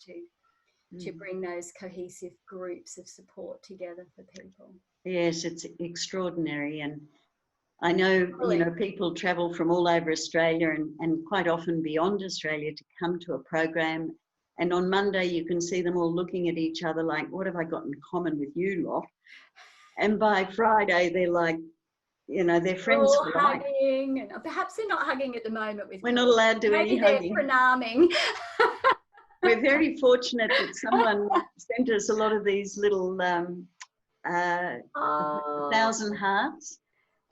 [SPEAKER 1] to bring those cohesive groups of support together for people.
[SPEAKER 2] Yes, it's extraordinary. And I know, people travel from all over Australia and quite often beyond Australia to come to a program. And on Monday, you can see them all looking at each other like, what have I got in common with you lot? And by Friday, they're like, they're friends for life.
[SPEAKER 1] Hugging, and perhaps they're not hugging at the moment.
[SPEAKER 2] We're not allowed to do any hugging.
[SPEAKER 1] Maybe they're pranaming.
[SPEAKER 2] We're very fortunate that someone sent us a lot of these little 1,000 hearts.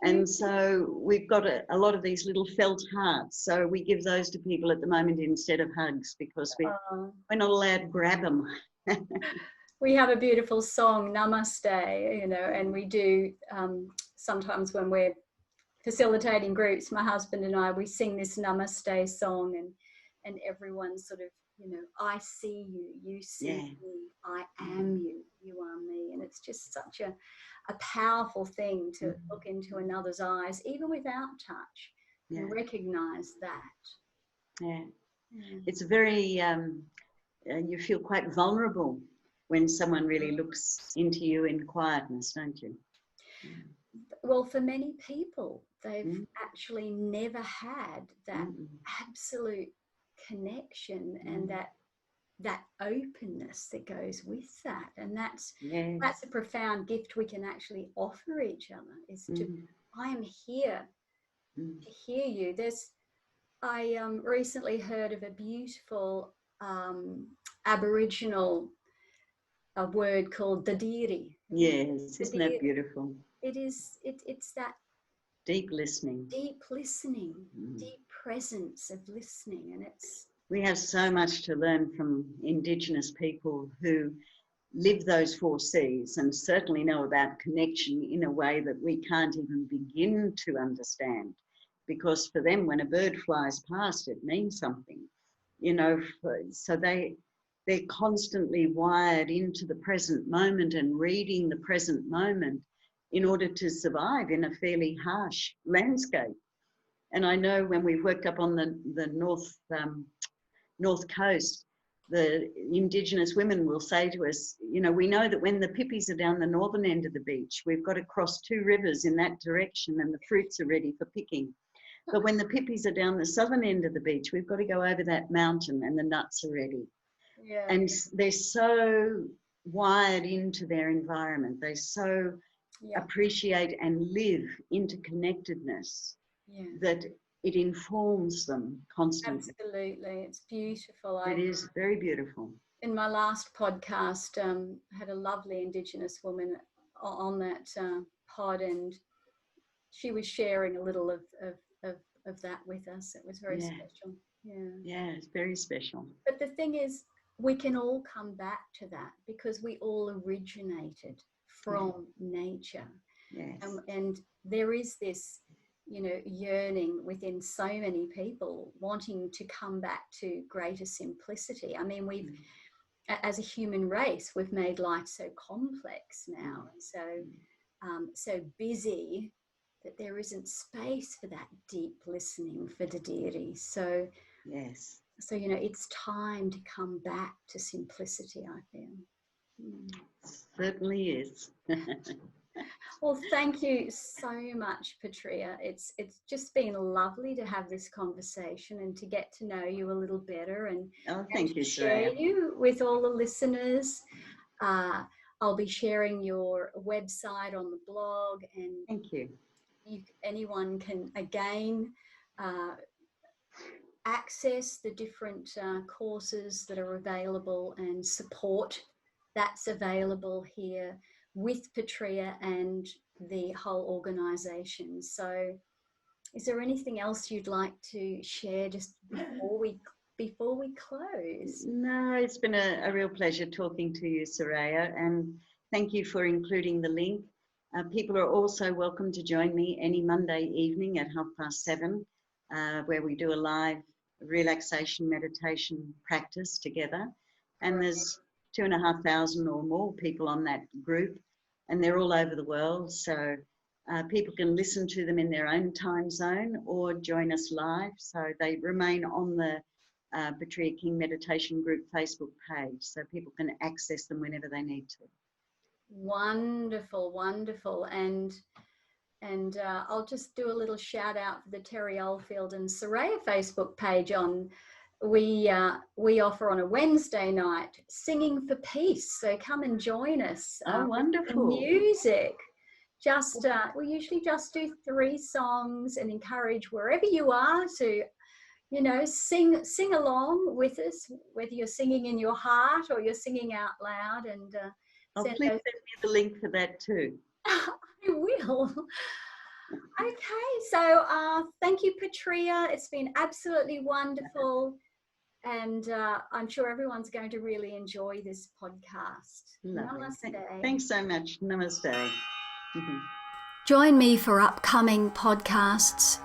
[SPEAKER 2] And so we've got a lot of these little felt hearts. So we give those to people at the moment instead of hugs because we're not allowed to grab them.
[SPEAKER 1] We have a beautiful song, Namaste, and we do sometimes when we're facilitating groups, my husband and I, we sing this Namaste song and everyone sort of, I see you, you see me, I am you, you are me. And it's just such a powerful thing to look into another's eyes, even without touch, and recognize that.
[SPEAKER 2] Yeah. It's very, you feel quite vulnerable when someone really looks into you in quietness, don't you?
[SPEAKER 1] Well, for many people, they've actually never had that absolute connection and that openness that goes with that. And that's a profound gift we can actually offer each other is to, I am here to hear you. I recently heard of a beautiful Aboriginal word called dadiri.
[SPEAKER 2] Yes, isn't that beautiful?
[SPEAKER 1] It is. It's that
[SPEAKER 2] deep listening,
[SPEAKER 1] deep presence of listening, and it's.
[SPEAKER 2] We have so much to learn from Indigenous people who live those 4 C's and certainly know about connection in a way that we can't even begin to understand. Because for them, when a bird flies past, it means something, so they're constantly wired into the present moment and reading the present moment in order to survive in a fairly harsh landscape. And I know when we worked up on the north coast, the Indigenous women will say to us, we know that when the pippies are down the northern end of the beach, we've got to cross 2 rivers in that direction and the fruits are ready for picking. But when the pippies are down the southern end of the beach, we've got to go over that mountain and the nuts are ready. Yeah. And they're so wired into their environment. They so appreciate and live interconnectedness that it informs them constantly.
[SPEAKER 1] Absolutely. It's beautiful.
[SPEAKER 2] It is very beautiful.
[SPEAKER 1] In my last podcast, I had a lovely Indigenous woman on that pod, and she was sharing a little of that with us. It was very special. Yeah,
[SPEAKER 2] it's very special.
[SPEAKER 1] But the thing is, we can all come back to that because we all originated from nature.
[SPEAKER 2] Yes.
[SPEAKER 1] And there is this, yearning within so many people wanting to come back to greater simplicity. I mean, we've, as a human race, we've made life so complex now, so busy that there isn't space for that deep listening for the deity. So,
[SPEAKER 2] yes.
[SPEAKER 1] So, it's time to come back to simplicity, I feel.
[SPEAKER 2] Certainly is.
[SPEAKER 1] Well, thank you so much, Petrea. It's just been lovely to have this conversation and to get to know you a little better and,
[SPEAKER 2] thank you,
[SPEAKER 1] share
[SPEAKER 2] Soraya.
[SPEAKER 1] you with all the listeners. I'll be sharing your website on the blog, and
[SPEAKER 2] Thank you.
[SPEAKER 1] Anyone can again access the different courses that are available and support that's available here with Petrea and the whole organisation. So is there anything else you'd like to share just before we close?
[SPEAKER 2] No, it's been a real pleasure talking to you, Soraya, and thank you for including the link. People are also welcome to join me any Monday evening at 7:30, where we do a live relaxation meditation practice together. And there's 2,500 or more people on that group, and they're all over the world. So people can listen to them in their own time zone or join us live. So they remain on the Petrea King Meditation Group Facebook page, so people can access them whenever they need to.
[SPEAKER 1] Wonderful, wonderful. And I'll just do a little shout out for the Terry Oldfield and Soraya Facebook page. We offer on a Wednesday night Singing for Peace, so come and join us.
[SPEAKER 2] Oh, wonderful.
[SPEAKER 1] Music. We usually just do 3 songs and encourage wherever you are to, sing along with us, whether you're singing in your heart or you're singing out loud. And
[SPEAKER 2] please send me the link for that too.
[SPEAKER 1] I will. Okay, so thank you, Petrea. It's been absolutely wonderful, and I'm sure everyone's going to really enjoy this podcast.
[SPEAKER 2] Lovely.
[SPEAKER 1] Namaste.
[SPEAKER 2] Thanks so much. Namaste.
[SPEAKER 1] Join me for upcoming podcasts.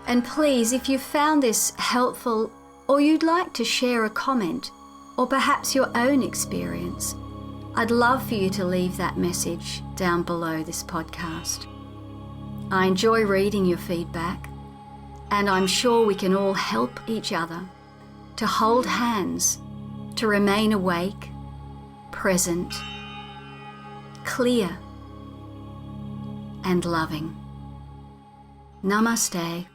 [SPEAKER 1] And please, if you found this helpful or you'd like to share a comment or perhaps your own experience, I'd love for you to leave that message down below this podcast. I enjoy reading your feedback, and I'm sure we can all help each other to hold hands, to remain awake, present, clear, and loving. Namaste.